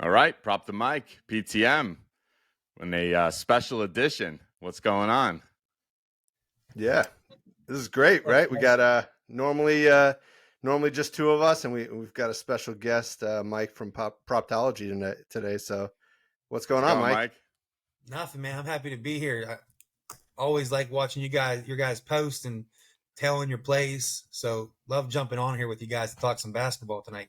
All right, Prop the Mic, PTM, when a special edition. What's going on? Yeah, this is great, right? We got normally just two of us, and we've got a special guest, Mike from Proptology today. So, what's going What's on, going, Mike? Mike? Nothing, man. I'm happy to be here. I always like watching your guys post and telling your plays. So love jumping on here with you guys to talk some basketball tonight.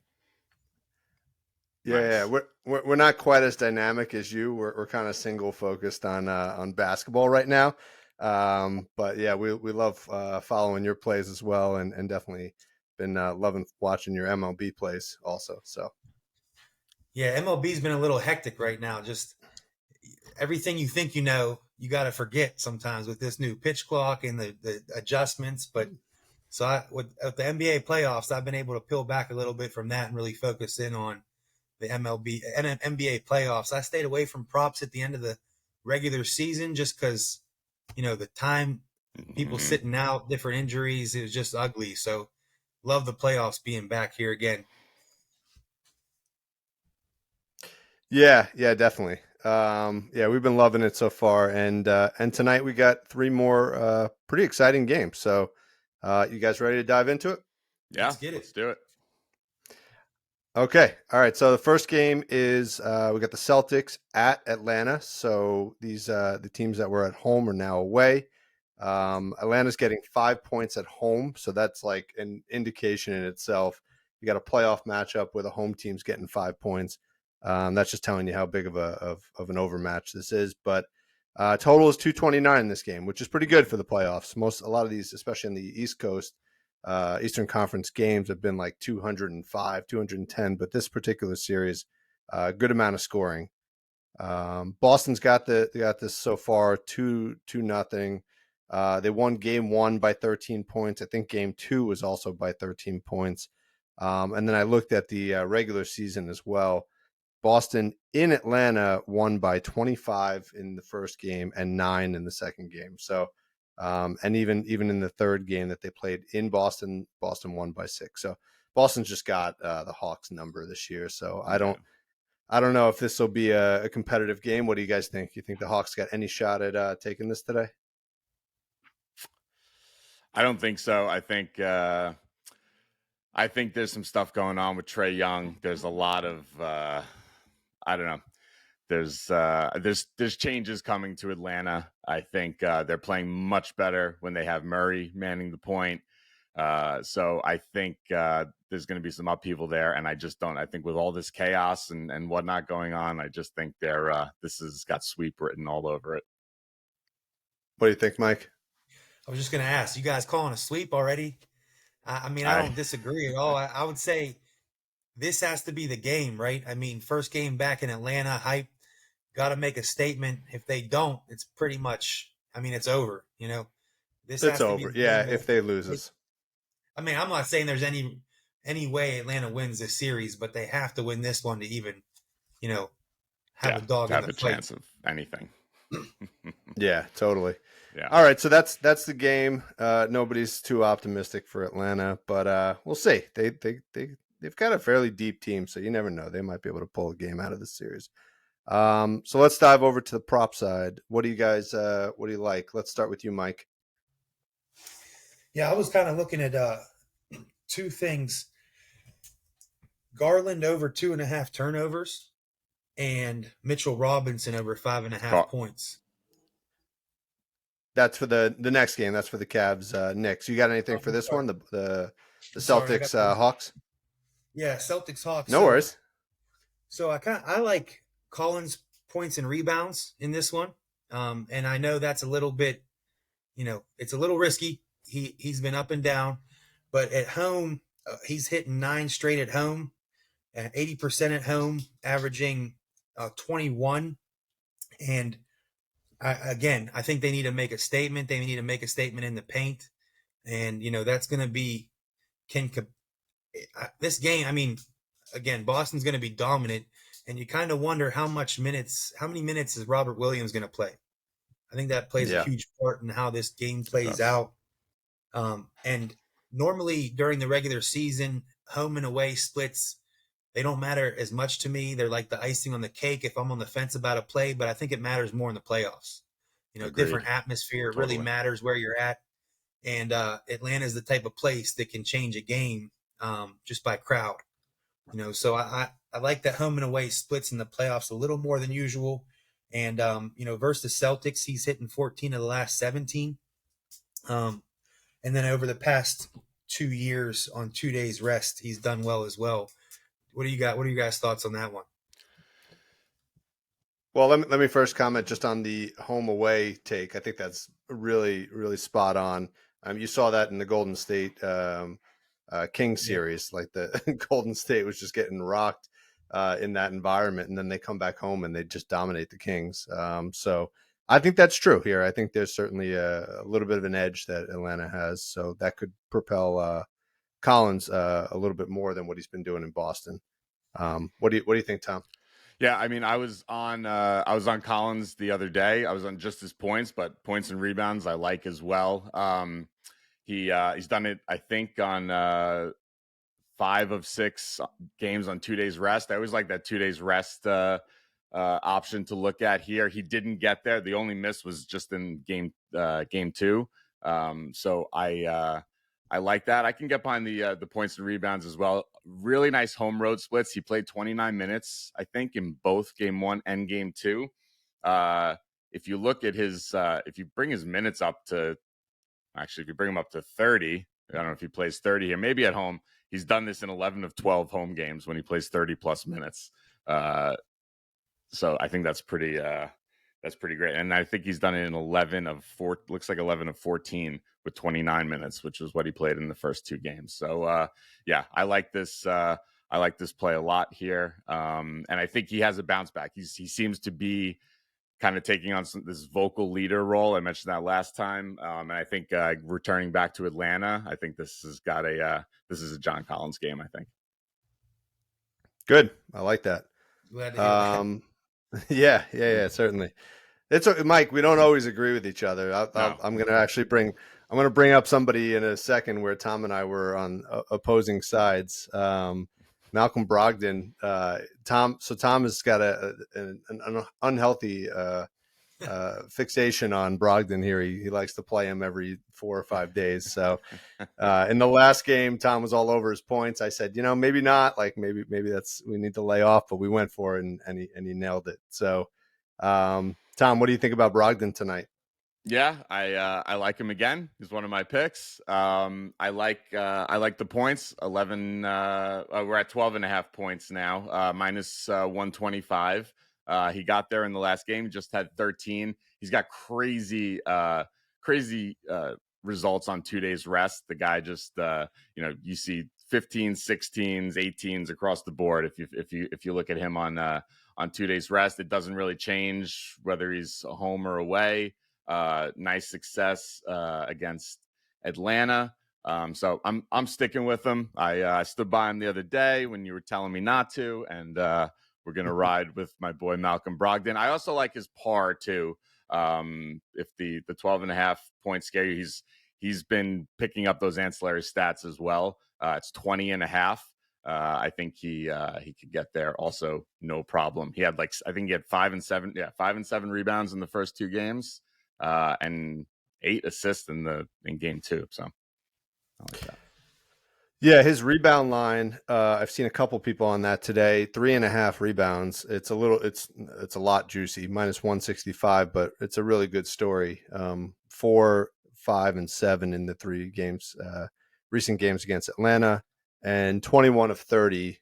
Yeah, Nice. we're not quite as dynamic as you. We're kind of single focused on basketball right now. But yeah, we love following your plays as well, and definitely been loving watching your MLB plays also. So Yeah, MLB's been a little hectic right now. Just everything you think you know, you got to forget sometimes with this new pitch clock and the adjustments. But with the NBA playoffs, I've been able to peel back a little bit from that and really focus in on the MLB and NBA playoffs. I stayed away from props at the end of the regular season just because, the time people sitting out, different injuries, it was just ugly. So love the playoffs being back here again. yeah, definitely. Yeah, we've been loving it so far, and tonight we got three more pretty exciting games. So, you guys ready to dive into it? Yeah, Let's get it. let's do it. Okay, all right. So the first game is we got the Celtics at Atlanta. So these the teams that were at home are now away. Atlanta's getting 5 points at home, so that's like an indication in itself. You got a playoff matchup where the home team's getting 5 points. That's just telling you how big of an overmatch this is. But total is 229 in this game, which is pretty good for the playoffs. A lot of these, especially on the East Coast, Eastern Conference games, have been like 205, 210. But this particular series, good amount of scoring. Boston's got this so far 2-0. They won game 1 by 13 points. I think game 2 was also by 13 points. And then I looked at the regular season as well. Boston in Atlanta won by 25 in the first game and 9 in the second game. So, and even in the third game that they played in Boston, Boston won by 6. So Boston's just got the Hawks number this year. So I don't know if this will be a competitive game. What do you guys think? You think the Hawks got any shot at taking this today? I don't think so. I think there's some stuff going on with Trae Young. There's a lot of I don't know. There's changes coming to Atlanta. I think they're playing much better when they have Murray manning the point. So I think there's going to be some upheaval there, and I just don't. I think with all this chaos and whatnot going on, I just think this has got sweep written all over it. What do you think, Mike? I was just going to ask, you guys calling a sweep already? I don't disagree at all. I would say this has to be the game, right? I mean, first game back in Atlanta, hype, got to make a statement. If they don't, it's pretty much, it's over, This It's has to be over. the Yeah, game. if they lose us. I'm not saying there's any way Atlanta wins this series, but they have to win this one to even, have a dog in the a fight. chance of anything. Yeah, totally. Yeah. All right, so that's the game. Nobody's too optimistic for Atlanta, but we'll see. They've got a fairly deep team, so you never know. They might be able to pull a game out of this series. So let's dive over to the prop side. What do you guys what do you like? Let's start with you, Mike. Yeah, I was kind of looking at two things. Garland over 2.5 turnovers and Mitchell Robinson over 5.5 points. That's for the next game. That's for the Cavs, Knicks. You got anything for this one? The Celtics, Hawks? Yeah, Celtics Hawks. No worries. So I like Collins' points and rebounds in this one. And I know that's a little bit, it's a little risky. He's been up and down, but at home, he's hitting 9 straight at home, at 80% at home, averaging 21. And I think they need to make a statement. They need to make a statement in the paint. And, that's going to be, this game, again, Boston's going to be dominant. And you kind of wonder how many minutes is Robert Williams going to play? I think that plays a huge part in how this game plays out. And normally during the regular season, home and away splits they don't matter as much to me. They're like the icing on the cake if I'm on the fence about a play, but I think it matters more in the playoffs. Agreed. Different atmosphere. It really Totally. matters where you're at. And Atlanta is the type of place that can change a game just by crowd. So I like that home and away splits in the playoffs a little more than usual. And versus the Celtics, he's hitting 14 of the last 17. And then over the past 2 years on 2 days rest, he's done well as well. What do you got? What are you guys' thoughts on that one? Well, let me first comment just on the home away take. I think that's really, really spot on. You saw that in the Golden State Kings series, like the Golden State was just getting rocked in that environment, and then they come back home and they just dominate the Kings. So I think that's true here. I think there's certainly a little bit of an edge that Atlanta has, so that could propel Collins a little bit more than what he's been doing in Boston. What do you think, Tom? Yeah, I mean, I was on Collins the other day. I was on just his points, but points and rebounds I like as well. He's done it, I think, on 5 of 6 games on 2 days rest. I always like that 2 days rest option to look at here. He didn't get there. The only miss was just in game 2. So I like that. I can get behind the points and rebounds as well. Really nice home road splits. He played 29 minutes, I think, in both game 1 and game 2. If you look at his, if you bring his minutes up to, actually, if you bring him up to 30, I don't know if he plays 30 here, maybe at home. He's done this in 11 of 12 home games when he plays 30 plus minutes. So I think that's pretty great. And I think he's done it in 11 of 14 with 29 minutes, which is what he played in the first 2 games. So yeah, I like this. I like this play a lot here. And I think he has a bounce back. He seems to be kind of taking on this vocal leader role. I mentioned that last time. And I think returning back to Atlanta, I think this is a John Collins game, I think. Good. I like that. Glad to hear that. Yeah, certainly. It's Mike. We don't always agree with each other. No. I'm going to actually bring up somebody in a second where Tom and I were on opposing sides. Malcolm Brogdon. Tom has got an unhealthy fixation on Brogdon here. He likes to play him every 4 or 5 days. So in the last game, Tom was all over his points. I said, maybe not. Like maybe we need to lay off, but we went for it and he nailed it. So Tom, what do you think about Brogdon tonight? Yeah, I like him again. He's one of my picks. I like the points. 11. We're at 12.5 points now. Minus 125. He got there in the last game. He just had 13. He's got crazy results on 2 days rest. The guy just you see 15s, 16s, 18s across the board. If you look at him on 2 days rest, it doesn't really change whether he's home or away. Nice success against Atlanta. So I'm sticking with him. I stood by him the other day when you were telling me not to, and we're gonna ride with my boy Malcolm Brogdon. I also like his par too. If the 12.5 points scare you, he's been picking up those ancillary stats as well. It's 20.5. I think he could get there also, no problem. He had I think he had 5 and 7. Yeah, 5 and 7 rebounds in the first 2 games. And 8 assists in game 2. So I like that. Yeah, his rebound line. I've seen a couple people on that today. 3.5 rebounds. It's a lot juicy. Minus 165, but it's a really good story. 4, 5, and 7 in the 3 games, recent games against Atlanta, and 21 of 30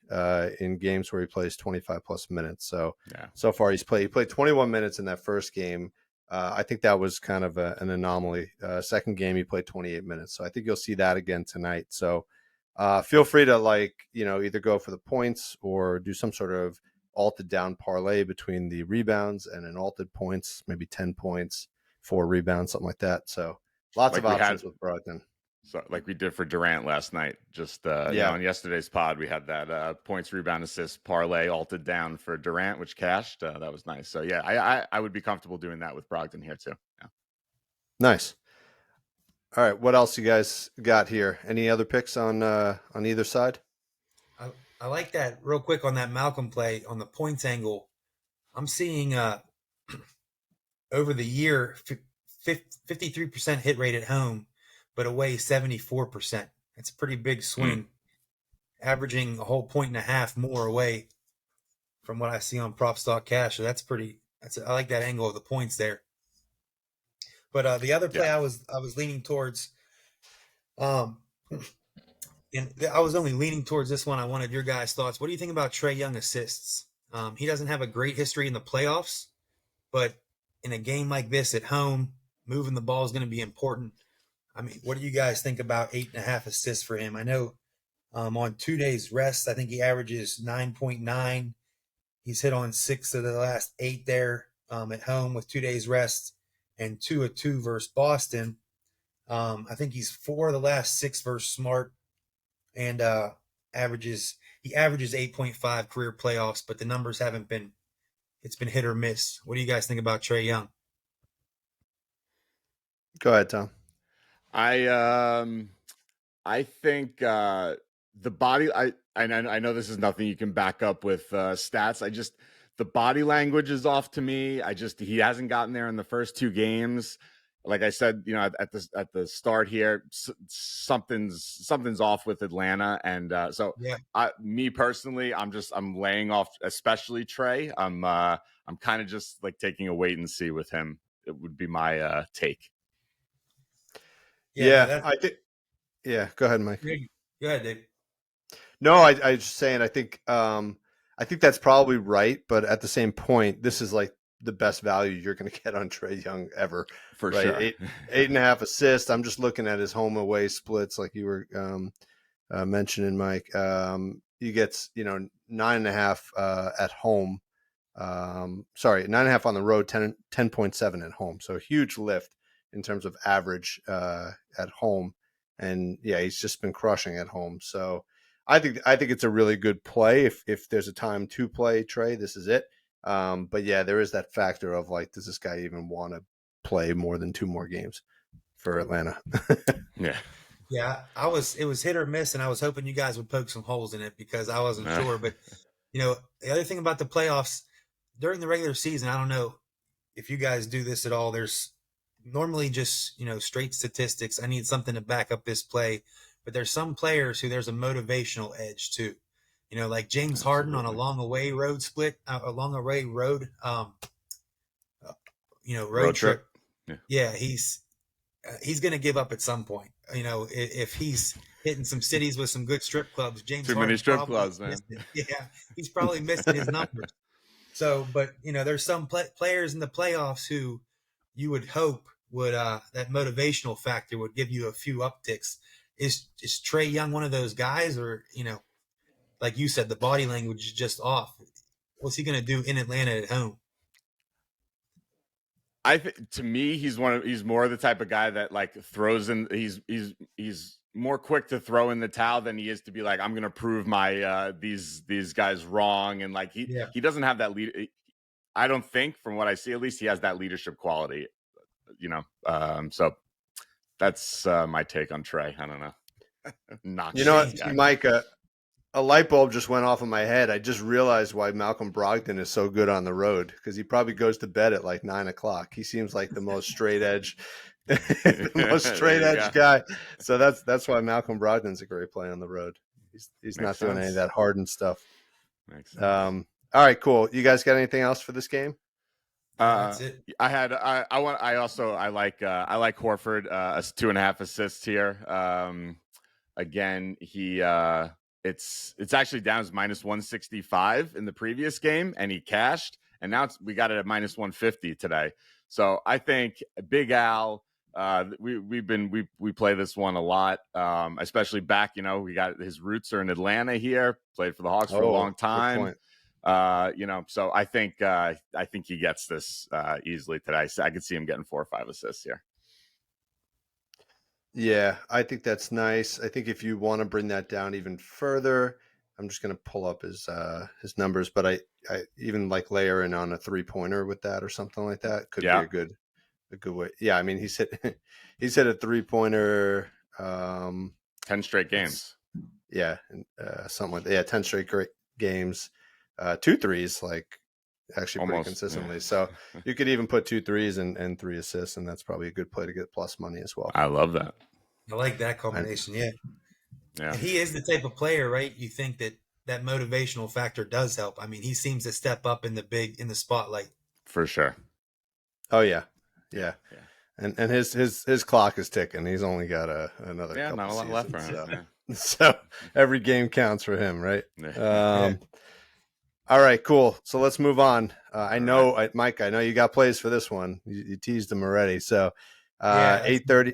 in games where he plays 25 plus minutes. So so far he played 21 minutes in that first game. I think that was kind of an anomaly. Second game, he played 28 minutes. So I think you'll see that again tonight. So feel free to either go for the points or do some sort of alted down parlay between the rebounds and an alted points, maybe 10 points, 4 rebounds, something like that. So lots of options with Brogdon. So like we did for Durant last night, just on yesterday's pod, we had that points, rebound, assist parlay altered down for Durant, which cashed. That was nice. So yeah, I would be comfortable doing that with Brogdon here too. Yeah. Nice. All right, what else you guys got here? Any other picks on either side? I like that real quick on that Malcolm play on the points angle. I'm seeing over the year 53% hit rate at home, but away 74%. That's a pretty big swing, averaging a whole point and a half more away from what I see on prop stock cash. So that's pretty. I like that angle of the points there. But the other play Yeah. I was leaning towards, um, and I was only leaning towards this one. I wanted your guys' thoughts. What do you think about Trae Young assists? He doesn't have a great history in the playoffs, but in a game like this at home, moving the ball is going to be important. I mean, what do you guys think about 8.5 assists for him? I know on 2 days rest, I think he averages 9.9. He's hit on 6 of the last 8 there at home with 2 days rest and 2 of 2 versus Boston. I think he's 4 of the last 6 versus Smart and averages 8.5 career playoffs, but the numbers haven't been. It's been hit or miss. What do you guys think about Trae Young? Go ahead, Tom. I think the body. I know this is nothing you can back up with stats. The body language is off to me. He hasn't gotten there in the first 2 games. Like I said, at the start here, something's off with Atlanta, and so me personally, I'm laying off, especially Trey. I'm kind of just like taking a wait and see with him. It would be my take. Yeah, I think. Yeah, go ahead, Mike. Go ahead, Dave. No, I was just saying. I think that's probably right, but at the same point, this is like the best value you're going to get on Trae Young ever. For right? sure. 8.5 assists. I'm just looking at his home away splits, like you were mentioning, Mike. He gets 9.5 at home. 9.5 on the road, 10.7 at home. So a huge lift in terms of average at home. And yeah, he's just been crushing at home. So I think it's a really good play. If there's a time to play Trey, this is it. But yeah, there is that factor of like, does this guy even want to play more than 2 more games for Atlanta? Yeah, it was hit or miss, and I was hoping you guys would poke some holes in it because I wasn't sure. But the other thing about the playoffs during the regular season, I don't know if you guys do this at all. There's normally just straight statistics. I need something to back up this play, but there's some players who there's a motivational edge too. Like James Harden on a long away road split, road road trip. Yeah, he's going to give up at some point. If he's hitting some cities with some good strip clubs, James Too Harden many strip clubs, man. Yeah, he's probably missing his numbers. So, but there's some players in the playoffs who you would hope would that motivational factor would give you a few upticks. Is Trae Young one of those guys, or like you said, the body language is just off? What's he going to do in Atlanta at home? To me, he's more the type of guy that like throws in. He's more quick to throw in the towel than he is to be like, I'm going to prove my these guys wrong. And like he doesn't have that lead. I don't think, from what I see, at least, he has that leadership quality. So that's my take on Trey. I don't know. Mike, a light bulb just went off in my head. I just realized why Malcolm Brogdon is so good on the road, because he probably goes to bed at like 9 o'clock. He seems like the most straight edge, guy. So that's why Malcolm Brogdon's a great play on the road. He's not doing any of that hardened stuff. Makes sense. All right, cool. You guys got anything else for this game? That's it. I like Horford, 2.5 assists here. Again, he it's actually down as minus 165 in the previous game, and he cashed, and now we got it at minus 150 today. So I think Big Al, we play this one a lot, especially back. We got his roots are in Atlanta here. Played for the Hawks for a long time. So I think he gets this easily today. So I could see him getting 4 or 5 assists here. Yeah, I think that's nice. I think if you want to bring that down even further, I'm just going to pull up his numbers, but I even like layer in on a 3-pointer with that or something like that. Could be a good way. Yeah, I mean, he's hit a 3-pointer 10 straight games. Yeah, and, something like that. Yeah, 10 straight great games, 2 threes, like actually pretty Almost. consistently. So Yeah. you could even put 2 threes and 3 assists, and that's probably a good play to get plus money as well. I love that. I like that I, combination. Yeah. Yeah, And he is the type of player, right? You think that that motivational factor does help. I mean, he seems to step up in the spotlight. for sure. oh yeah, Yeah, yeah, yeah, and his clock is ticking. He's only got another yeah. Not couple a lot left seasons, for him. so Yeah. so every game counts for him, right? Yeah. Um, all right, cool. So let's move on. I All right. know, Mike. I know you got plays for this one. You teased him already. So Yeah. 8:30.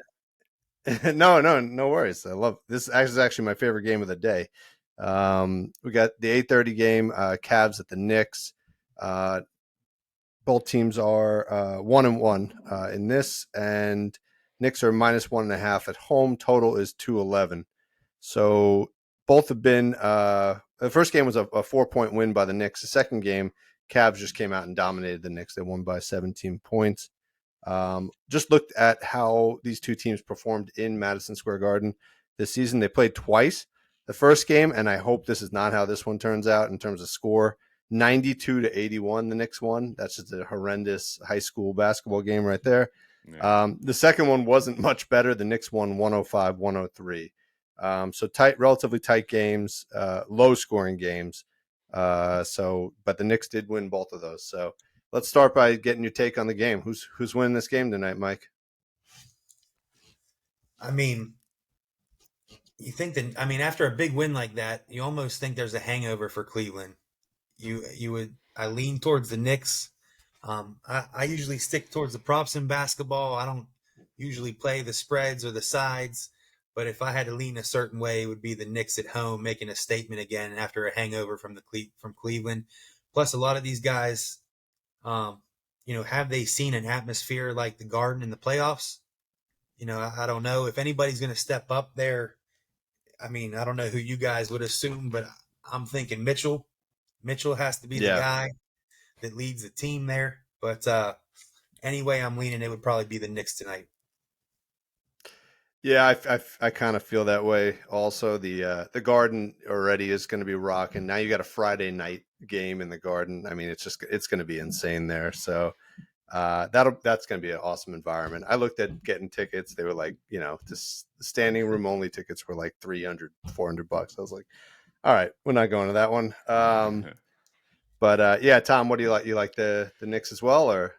No worries. I love this. Is actually my favorite game of the day. We got the 8:30 game. Cavs at the Knicks. Both teams are 1-1 in this, and Knicks are -1.5 at home. Total is 211. So both have been. The first game was a 4-point win by the Knicks. The second game, Cavs just came out and dominated the Knicks. They won by 17 points. Just looked at how these two teams performed in Madison Square Garden this season. They played twice. The first game, and I hope this is not how this one turns out in terms of score. 92-81, the Knicks won. That's just a horrendous high school basketball game right there. Yeah. The second one wasn't much better. The Knicks won 105-103. So tight, relatively tight games, low scoring games. But the Knicks did win both of those. So let's start by getting your take on the game. Who's winning this game tonight, Mike? I mean, you think that, I mean, after a big win like that, you almost think there's a hangover for Cleveland. I lean towards the Knicks. I usually stick towards the props in basketball. I don't usually play the spreads or the sides, but if I had to lean a certain way, it would be the Knicks at home making a statement again after a hangover from from Cleveland. Plus, a lot of these guys, um, have they seen an atmosphere like the Garden in the playoffs? I don't know if anybody's going to step up there. I mean, I don't know who you guys would assume, but I'm thinking Mitchell. Mitchell has to be the Yeah. guy that leads the team there. But anyway, I'm leaning it would probably be the Knicks tonight. Yeah, I kind of feel that way. Also, the Garden already is going to be rocking. Now you got a Friday night game in the Garden. I mean, it's going to be insane there. So that's going to be an awesome environment. I looked at getting tickets. They were like, just standing room only tickets were like $300-$400. I was like, all right, we're not going to that one. But yeah, Tom, what do you like? You like the Knicks as well, or?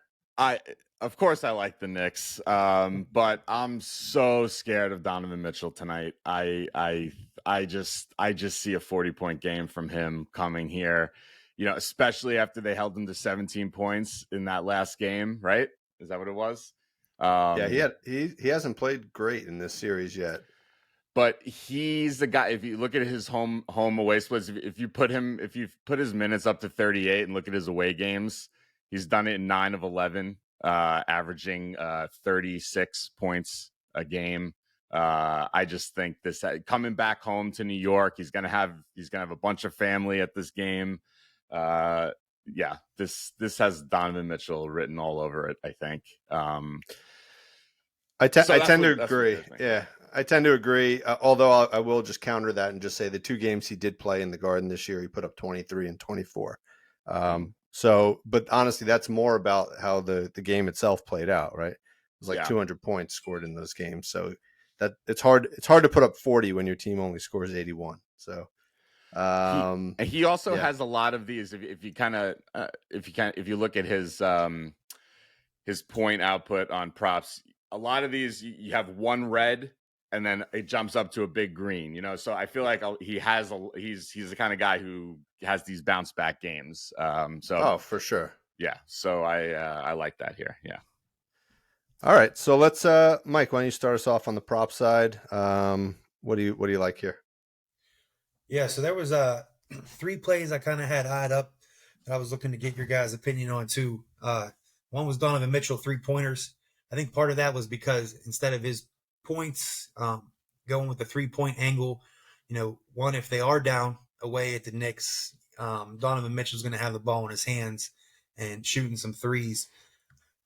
Of course I like the Knicks, but I'm so scared of Donovan Mitchell tonight. I just see a 40-point game from him coming here, especially after they held him to 17 points in that last game, right? Is that what it was? Yeah, he hasn't played great in this series yet. But he's the guy. If you look at his home away splits, if you put his minutes up to 38 and look at his away games, he's done it in 9 of 11, averaging 36 points a game. I just think this coming back home to New York, he's gonna have a bunch of family at this game. Yeah, this has Donovan Mitchell written all over it, I think. I tend to agree. Yeah, I tend to agree. Although I will just counter that and just say the 2 games he did play in the Garden this year, he put up 23 and 24. But honestly, that's more about how the game itself played out, right? It was like 200 points scored in those games. So that it's hard to put up 40 when your team only scores 81. So he also has a lot of these. If you look at his point output on props, a lot of these you have one red and then it jumps up to a big green, so I feel like he's the kind of guy who has these bounce back games. For sure. Yeah. So I like that here. Yeah. All right. So let's Mike, why don't you start us off on the prop side? What do you like here? Yeah, so there was 3 plays I kind of had eyed up that I was looking to get your guys' opinion on too. One was Donovan Mitchell 3-pointers. I think part of that was because instead of his points going with the 3-point angle, one, if they are down away at the Knicks, Donovan Mitchell's going to have the ball in his hands and shooting some threes.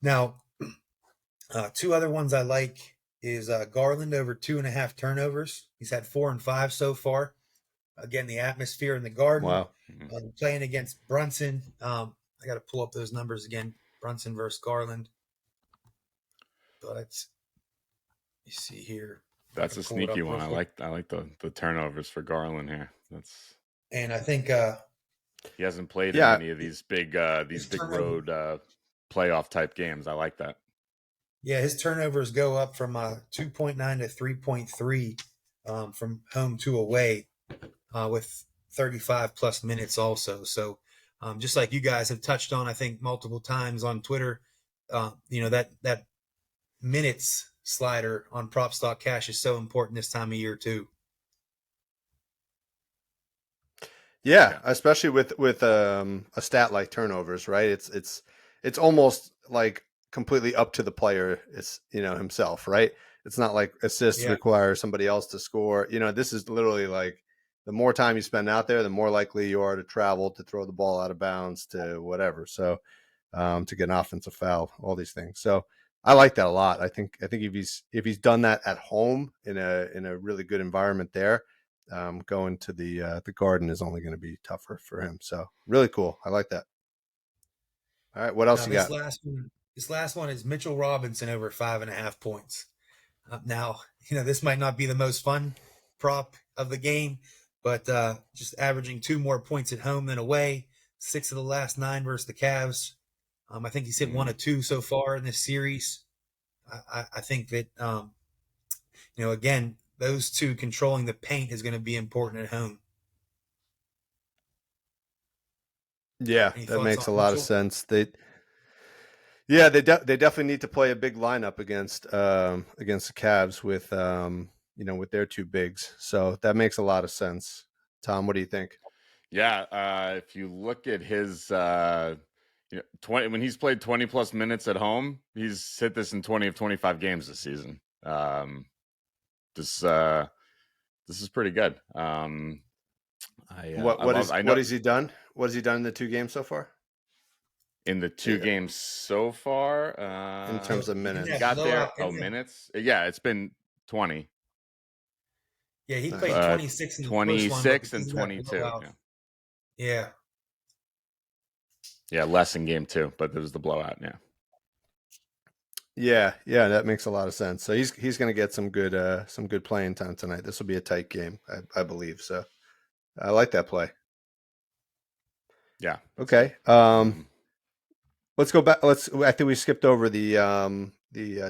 Now, 2 other ones I like is Garland over 2.5 turnovers. He's had 4 and 5 so far. Again, the atmosphere in the Garden, Wow. playing against Brunson. I got to pull up those numbers again. Brunson versus Garland. But you see here. I That's can a pull it sneaky up real one. I quick. like the turnovers for Garland here. That's And I think he hasn't played in Yeah. any of these his big turnover, road playoff type games. I like that. yeah, his turnovers go up from 2.9 to 3.3 from home to away with 35 plus minutes also. So just like you guys have touched on, I think multiple times on Twitter, that minutes slider on prop stock cash is so important this time of year too. Yeah, Yeah. especially with a stat like turnovers, right? It's almost like completely up to the player. It's himself, right? It's not like assists Yeah. require somebody else to score. This is literally like the more time you spend out there, the more likely you are to travel, to throw the ball out of bounds, to whatever. So to get an offensive foul, all these things. So I like that a lot. I think if he's done that at home in a really good environment there, going to the Garden is only going to be tougher for him. So really cool. I like that. All right, what else Now you got? this last one is Mitchell Robinson over 5.5 points. Now, this might not be the most fun prop of the game, but just averaging 2 more points at home than away, 6 of the last 9 versus the Cavs. I think he's hit 1 of 2 so far in this series. I think that, again, those two controlling the paint is going to be important at home. Yeah, Any that thoughts makes on a lot of Mitchell? sense. They definitely need to play a big lineup against the Cavs with their two bigs. So that makes a lot of sense. Tom, what do you think? Yeah, if you look at his 20 when he's played 20 plus minutes at home, he's hit this in 20 of 25 games this season. This this is pretty good. I love I What know has he done? What has he done in the 2 games so far? in the two Yeah, games so far, in terms of In he that minutes. got there. blowout, Oh, minutes. Yeah, it's been 20. yeah, he played Nice. 26 in the first one, but 26 and because of that 22. blowout, Yeah. yeah. Yeah, less in game 2, but there was the blowout. Yeah. Yeah, that makes a lot of sense. So he's going to get some good playing time tonight. This will be a tight game, I believe. So I like that play. Yeah. Okay. Let's go back. I think we skipped over the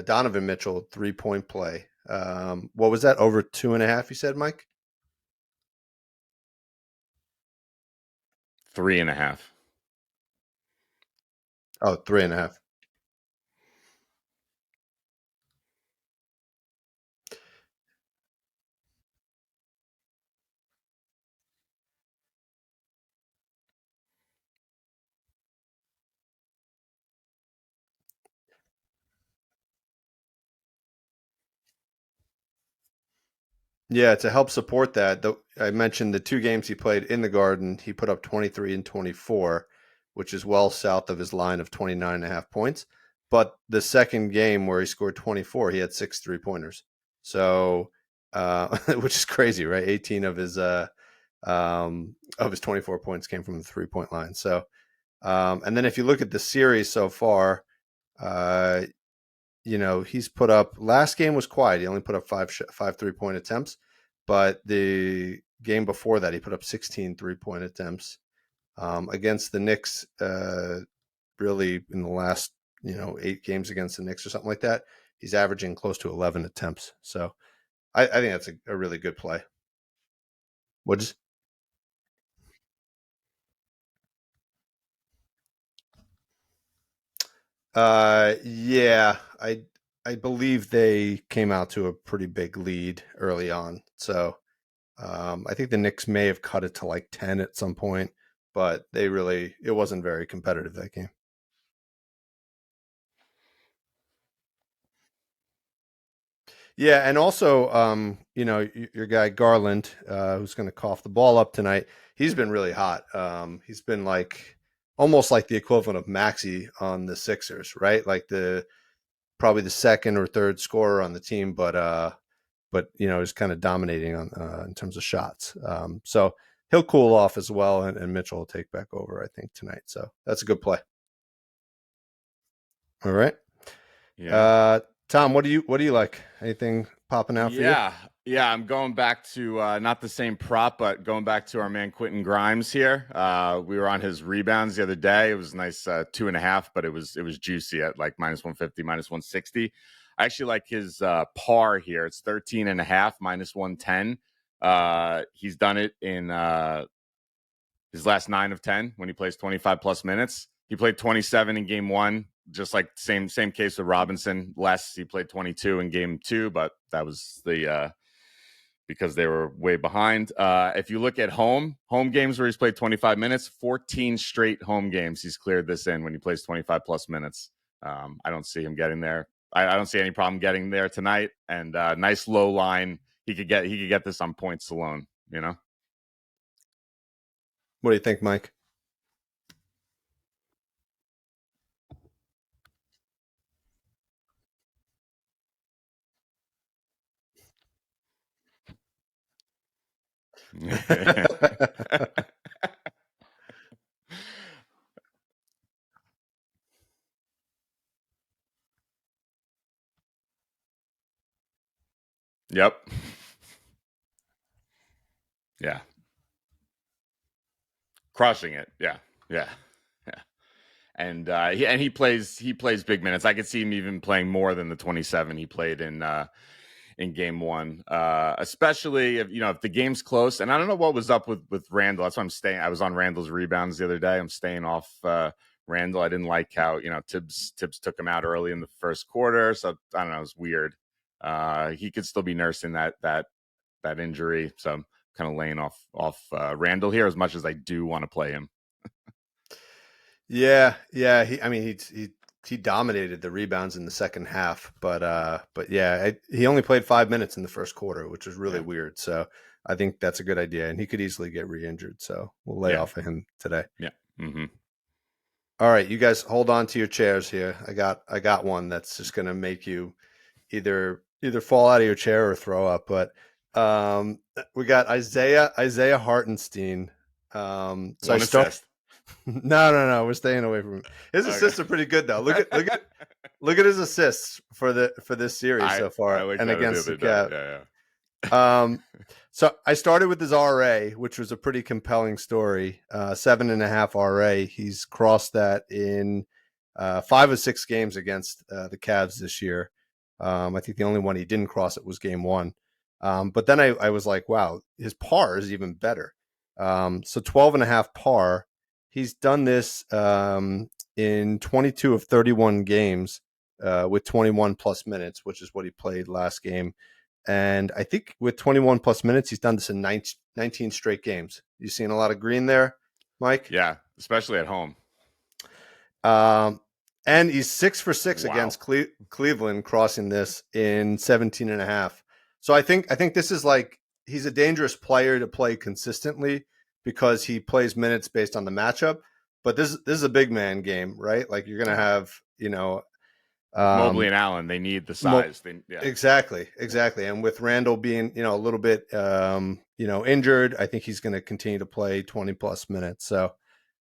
Donovan Mitchell 3-point play. What was that? Over 2.5? You said, Mike? 3.5. Oh, 3.5. Yeah, to help support that, I mentioned the 2 games he played in the Garden. He put up 23 and 24, which is well south of his line of 29.5 points. But the second game where he scored 24, he had 6 3-pointers. So, which is crazy, right? 18 of his 24 points came from the 3-point line. So, and then if you look at the series so far, uh, he's put up. Last game was quiet. He only put up five 3-point attempts, but the game before that, he put up 16 3-point attempts against the Knicks. Really, in the last 8 games against the Knicks or something like that, he's averaging close to 11 attempts. So I think that's a really good play. What's yeah, I believe they came out to a pretty big lead early on. So I think the Knicks may have cut it to like 10 at some point, but it wasn't very competitive that game. Yeah, and also, your guy Garland, who's going to cough the ball up tonight, he's been really hot. He's been like almost like the equivalent of Maxey on the Sixers, right? Like probably the second or third scorer on the team, but but is kind of dominating on in terms of shots. So he'll cool off as well, and Mitchell will take back over, I think, tonight. So that's a good play. All right. Yeah. Tom, what do you like? Anything popping out for you? Yeah, I'm going back to not the same prop, but going back to our man Quentin Grimes here. We were on his rebounds the other day. It was nice 2.5, but it was juicy at like -150, -160. I actually like his par here. It's 13.5, -110. He's done it in his last 9 of 10 when he plays 25 plus minutes. He played 27 in game 1. Just like same case with Robinson. Less, he played 22 in game 2, but that was the because they were way behind. If you look at home games where he's played 25 minutes, 14 straight home games he's cleared this in when he plays 25 plus minutes. I don't see him getting there. I don't see any problem getting there tonight. And nice low line. He could get this on points alone. What do you think, Mike? Yep. Yeah. Crushing it. Yeah. And he plays big minutes. I could see him even playing more than the 27 he played in game 1, especially if the game's close. And I don't know what was up with Randall. That's why I'm staying. I was on Randall's rebounds the other day. I'm staying off Randall. I didn't like how Tibbs took him out early in the first quarter. So I don't know. It was weird. He could still be nursing that injury. So I'm kind of laying off Randall here as much as I do want to play him. Yeah. He dominated the rebounds in the second half, but yeah, he only played 5 minutes in the first quarter, which was really weird. So I think that's a good idea, and he could easily get re-injured. So we'll lay off of him today. Yeah. Mm-hmm. All right, you guys hold on to your chairs here. I got one that's just going to make you either fall out of your chair or throw up. But we got Isaiah Hartenstein. So I start. No, we're staying away from him. His assists are pretty good though. Look at his assists for this series so far, and against the Cavs. So I started with his RA, which was a pretty compelling story. 7.5 RA. He's crossed that in 5 of 6 games against the Cavs this year. I think the only one he didn't cross it was game 1. But then I was like, wow, his par is even better. So 12.5 par. He's done this in 22 of 31 games with 21 plus minutes, which is what he played last game. And I think with 21 plus minutes, he's done this in 19 straight games. You seen a lot of green there, Mike? Yeah, especially at home. And he's 6 for 6 against Cleveland, crossing this in 17.5. So I think this is like, he's a dangerous player to play consistently because he plays minutes based on the matchup. But this is a big man game, right? Like you're going to have, Mobley and Allen, they need the size. Exactly. And with Randall being, a little bit, injured, I think he's going to continue to play 20 plus minutes. So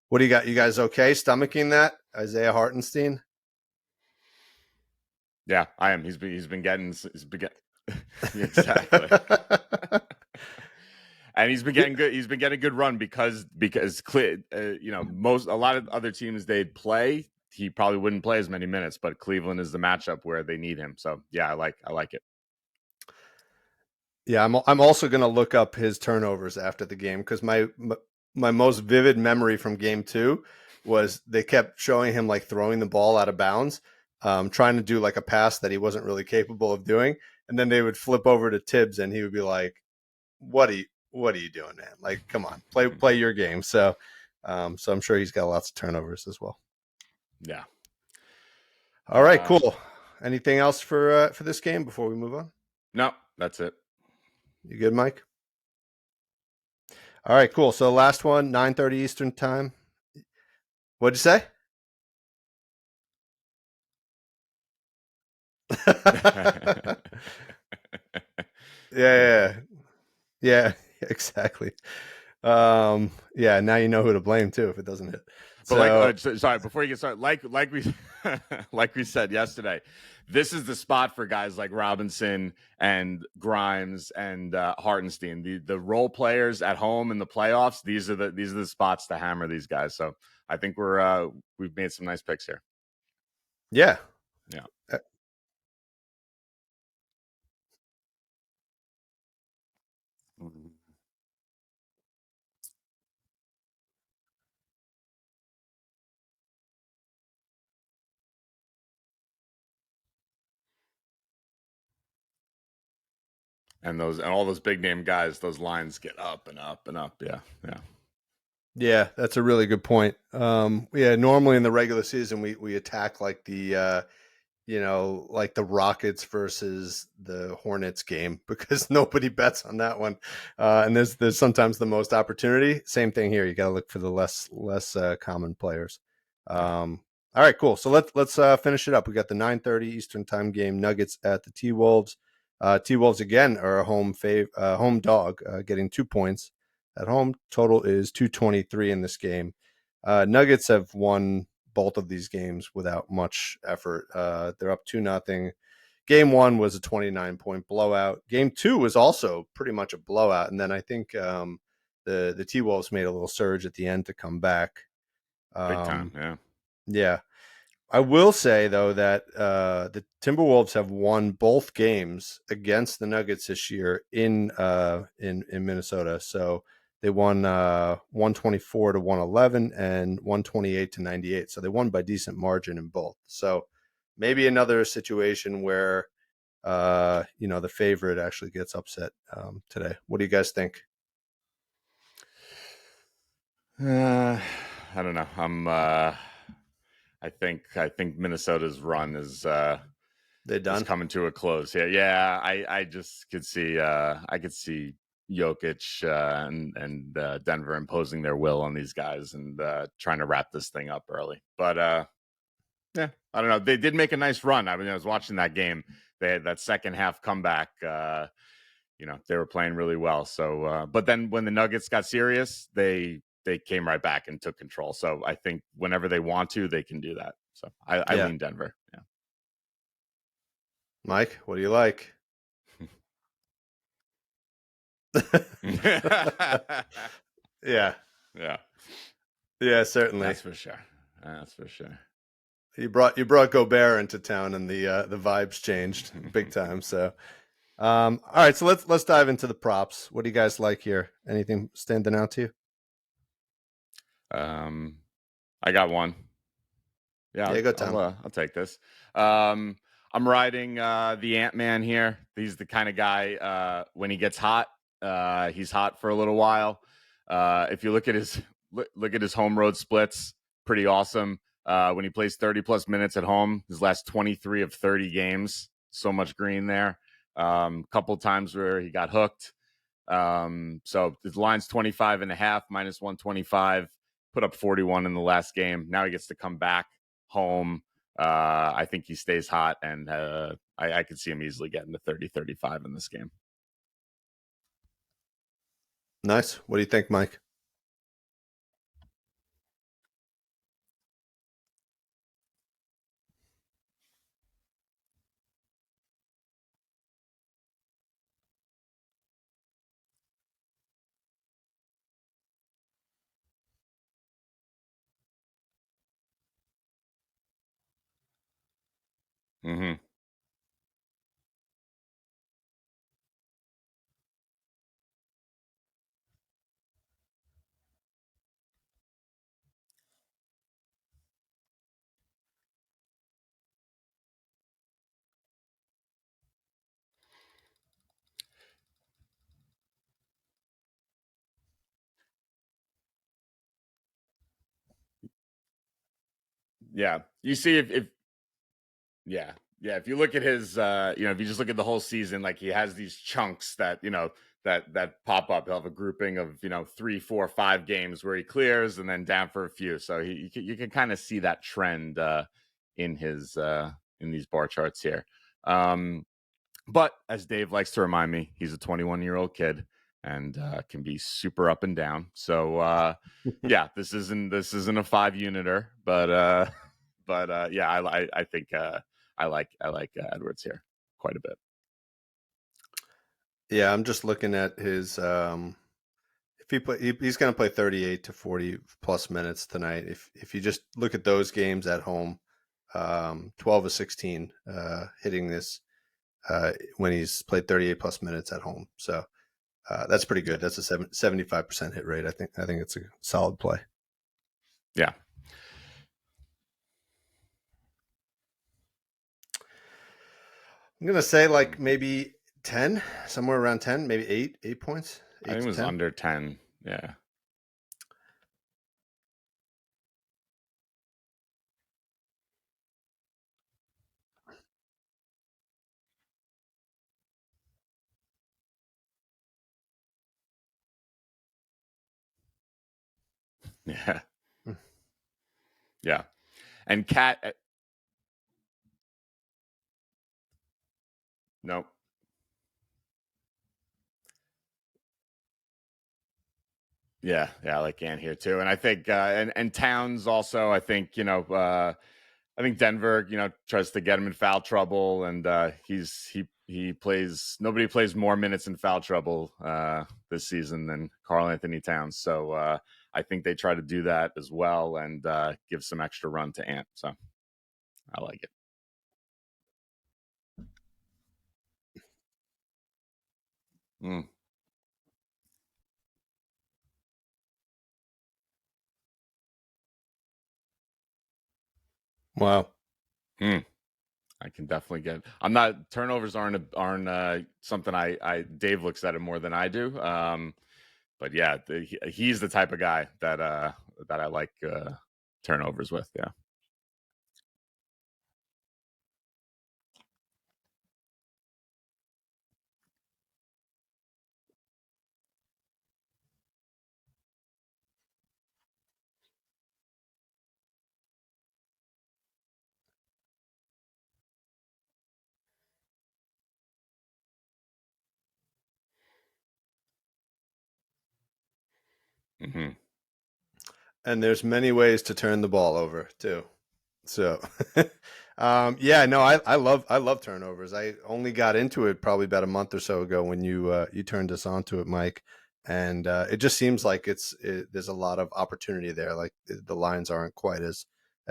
what do you got? You guys okay stomaching that? Isaiah Hartenstein? Yeah, I am. He's been getting exactly. And he's been getting good. He's been getting a good run because a lot of other teams they'd play, he probably wouldn't play as many minutes. But Cleveland is the matchup where they need him. So yeah, I like it. Yeah, I'm also going to look up his turnovers after the game because my most vivid memory from game 2 was they kept showing him like throwing the ball out of bounds, trying to do like a pass that he wasn't really capable of doing, and then they would flip over to Tibbs and he would be like, "What are you doing, man? Like, come on, play your game." So I'm sure he's got lots of turnovers as well. Yeah. All right, cool. Anything else for this game before we move on? No, that's it. You good, Mike? All right, cool. So last one, 9:30 Eastern time. What'd you say? Yeah, exactly. Yeah, now you know who to blame too if it doesn't hit. But So sorry, before you get started, like we like we said yesterday, this is the spot for guys like Robinson and Grimes and Hartenstein. The role players at home in the playoffs. These are the spots to hammer these guys. So I think we've made some nice picks here. yeah. Yeah. And all those big name guys, those lines get up and up and up. Yeah, yeah. Yeah, that's a really good point. Yeah, normally in the regular season we attack like the like the Rockets versus the Hornets game because nobody bets on that one. And there's sometimes the most opportunity. Same thing here. You got to look for the less common players. All right, cool. So let's finish it up. We got the 9:30 Eastern Time game, Nuggets at the T-Wolves. T-Wolves again are a home dog, getting 2 points at home. Total is 223 in this game. Nuggets have won both of these games without much effort. They're up 2-0. Game 1 was a 29-point blowout. Game 2 was also pretty much a blowout, and then I think the T-Wolves made a little surge at the end to come back. Big time, yeah. Yeah. I will say though that the Timberwolves have won both games against the Nuggets this year in Minnesota. So they won 124 to 111 and 128 to 98. So they won by decent margin in both. So maybe another situation where the favorite actually gets upset today. What do you guys think? I don't know. I think Minnesota's run is coming to a close. Yeah. I just could see I could see Jokic and Denver imposing their will on these guys and trying to wrap this thing up early. But yeah, I don't know. They did make a nice run. I mean, I was watching that game. They had that second half comeback. They were playing really well. So, but then when the Nuggets got serious, they came right back and took control. So I think whenever they want to, they can do that. So I lean Denver. Yeah. Mike, what do you like? Yeah. Yeah, certainly. That's for sure. You brought Gobert into town, and the vibes changed big time. So, all right, so let's dive into the props. What do you guys like here? Anything standing out to you? I got one. Yeah, go Tom. I'll take this. I'm riding the Ant-Man here. He's the kind of guy when he gets hot, he's hot for a little while. If you look at his home road splits, pretty awesome. When he plays 30 plus minutes at home, his last 23 of 30 games, so much green there. Couple times where he got hooked. So his line's 25.5 minus 125. Put up 41 in the last game. Now he gets to come back home. I think he stays hot, and I could see him easily getting to 30-35 in this game. Nice. What do you think, Mike? Mm-hmm. Yeah, you see if yeah, if you look at his if you just look at the whole season, like he has these chunks that that pop up. He'll have a grouping of 3, 4, 5 games where he clears and then down for a few. So you can kind of see that trend in his in these bar charts here. But as Dave likes to remind me, he's a 21-year-old kid and can be super up and down. So yeah, this isn't a 5-uniter, but yeah, I think I like Edwards here quite a bit. Yeah, I'm just looking at his. He's going to play 38 to 40 plus minutes tonight. If you just look at those games at home, 12 of 16 hitting this when he's played 38 plus minutes at home. So that's pretty good. That's a 75% hit rate. I think it's a solid play. Yeah. I'm going to say like maybe 10, somewhere around 10, maybe 8 points. I think it was 10. Under 10. Yeah. Yeah. Yeah. And Cat. Nope. Yeah, I like Ant here too, and I think and Towns also. I think I think Denver tries to get him in foul trouble, and he plays. Nobody plays more minutes in foul trouble this season than Karl Anthony Towns. So I think they try to do that as well and give some extra run to Ant. So I like it. Mm. Wow. I can definitely get. I'm not turnovers aren't something I Dave looks at it more than I do. But yeah, he's the type of guy that I like turnovers with. Yeah. Mm-hmm. And there's many ways to turn the ball over too. So, yeah, no, I love turnovers. I only got into it probably about a month or so ago when you turned us onto it, Mike. And it just seems like there's a lot of opportunity there. Like the lines aren't quite as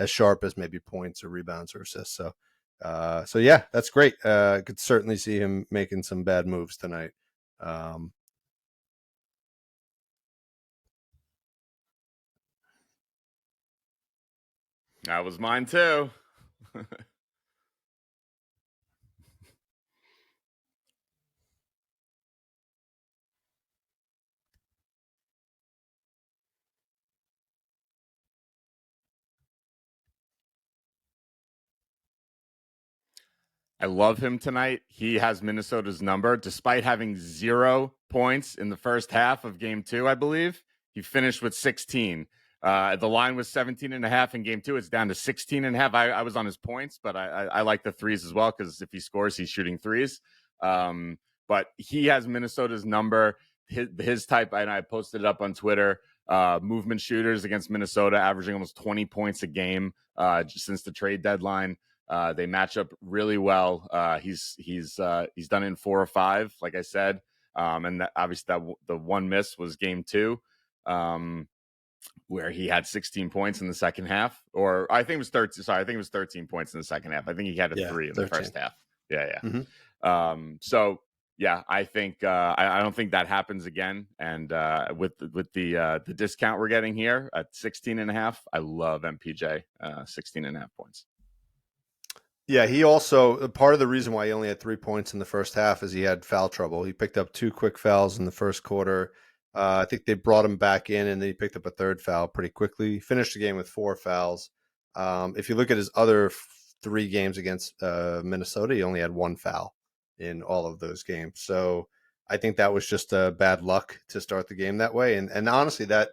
sharp as maybe points or rebounds or assists. So yeah, that's great. Could certainly see him making some bad moves tonight. That was mine too. I love him tonight. He has Minnesota's number despite having 0 points in the first half of game 2, I believe. He finished with 16. The line was 17.5 in game 2. It's down to 16.5. I was on his points, but I like the threes as well because if he scores, he's shooting threes. But he has Minnesota's number. His type, and I posted it up on Twitter. Movement shooters against Minnesota, averaging almost 20 points a game just since the trade deadline. They match up really well. He's done it in 4 or 5, like I said, and obviously the one miss was game 2, where he had 16 points in the second half, or I think it was 13. Sorry, I think it was 13 points in the second half. I think he had a 3 in 13. The first half. Yeah. Mm-hmm. So yeah, I think I don't think that happens again. And with the discount we're getting here at 16.5, I love MPJ 16.5 points. Yeah, he also, part of the reason why he only had 3 points in the first half is he had foul trouble. He picked up 2 quick fouls in the first quarter. I think they brought him back in, and then he picked up a third foul pretty quickly. He finished the game with 4 fouls. If you look at his other 3 games against Minnesota, he only had 1 foul in all of those games. So I think that was just bad luck to start the game that way. And honestly, that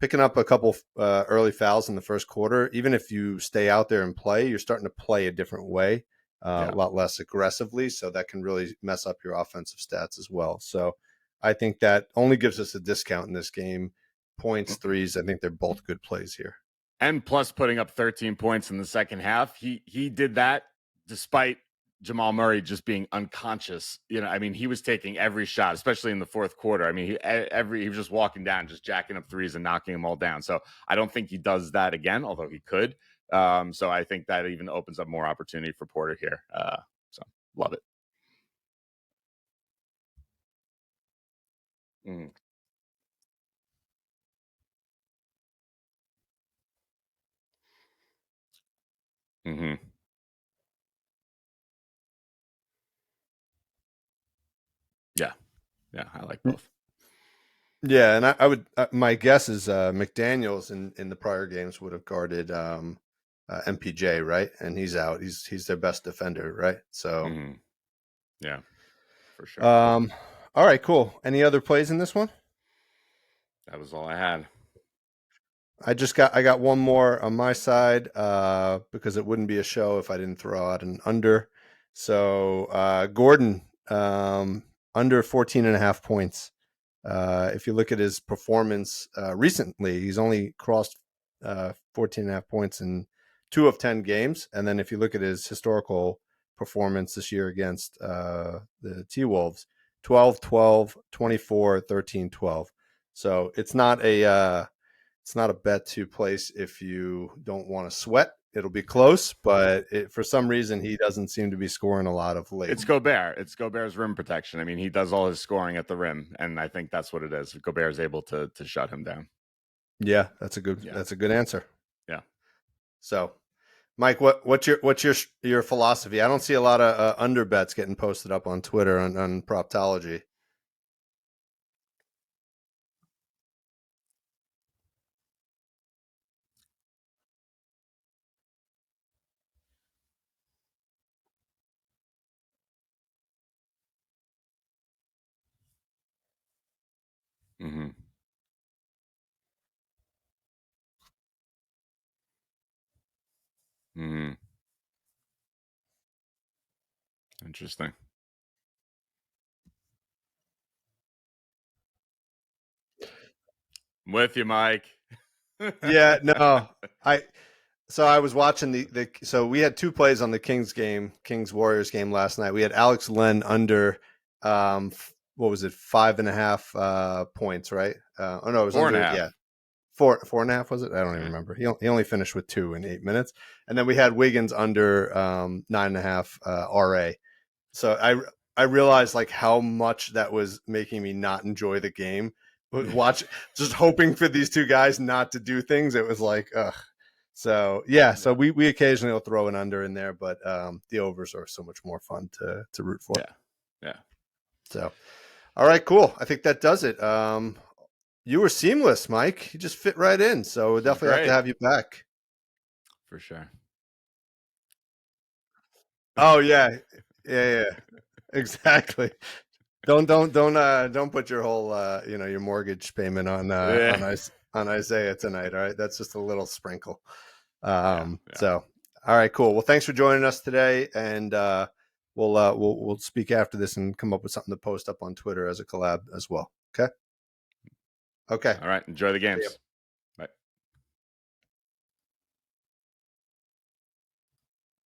picking up a couple early fouls in the first quarter, even if you stay out there and play, you're starting to play a different way. a lot less aggressively. So that can really mess up your offensive stats as well. So I think that only gives us a discount in this game. Points, threes, I think they're both good plays here. And plus putting up 13 points in the second half. He did that despite Jamal Murray just being unconscious. I mean, he was taking every shot, especially in the fourth quarter. I mean, he was just walking down, just jacking up threes and knocking them all down. So I don't think he does that again, although he could. So I think that even opens up more opportunity for Porter here. So love it. Mm. Mm-hmm. Yeah, I like both. Yeah, and I would. My guess is McDaniels in the prior games would have guarded MPJ, right? And he's out. He's their best defender, right? So, yeah, for sure. All right, cool. Any other plays in this one? That was all I had. I got one more on my side because it wouldn't be a show if I didn't throw out an under. So Gordon under 14.5 points. If you look at his performance recently, he's only crossed 14.5 points in 2 of 10 games. And then if you look at his historical performance this year against the T-Wolves, 12, 12, 24, 13, 12. So it's not a bet to place if you don't want to sweat. It'll be close, but for some reason, he doesn't seem to be scoring a lot of late. It's Gobert. It's Gobert's rim protection. I mean, he does all his scoring at the rim, and I think that's what it is. Gobert is able to shut him down. Yeah, that's a good answer. Yeah. So, Mike, what's your philosophy? I don't see a lot of under bets getting posted up on Twitter on Proptology. Mm-hmm. Mm-hmm. Interesting. I'm with you, Mike. Yeah, no, So I was watching so we had 2 plays on the Kings Warriors game last night. We had Alex Len under, what was it, 5.5 points, right? Oh no, it was 4.5. Yeah, 4.5 was it? I don't even remember. He only finished with 2 in 8 minutes, and then we had Wiggins under 9.5 RA. So I realized like how much that was making me not enjoy the game. Watch, just hoping for these 2 guys not to do things. It was like, ugh. So yeah, so we occasionally will throw an under in there, but the overs are so much more fun to root for. Yeah. So, all right, cool. I think that does it. You were seamless, Mike. You just fit right in. So we'll definitely have to have you back. For sure. Oh yeah, exactly. Don't put your whole your mortgage payment on Isaiah tonight. All right, that's just a little sprinkle. So, all right, cool. Well, thanks for joining us today, and we'll speak after this and come up with something to post up on Twitter as a collab as well. Okay. All right. Enjoy the games.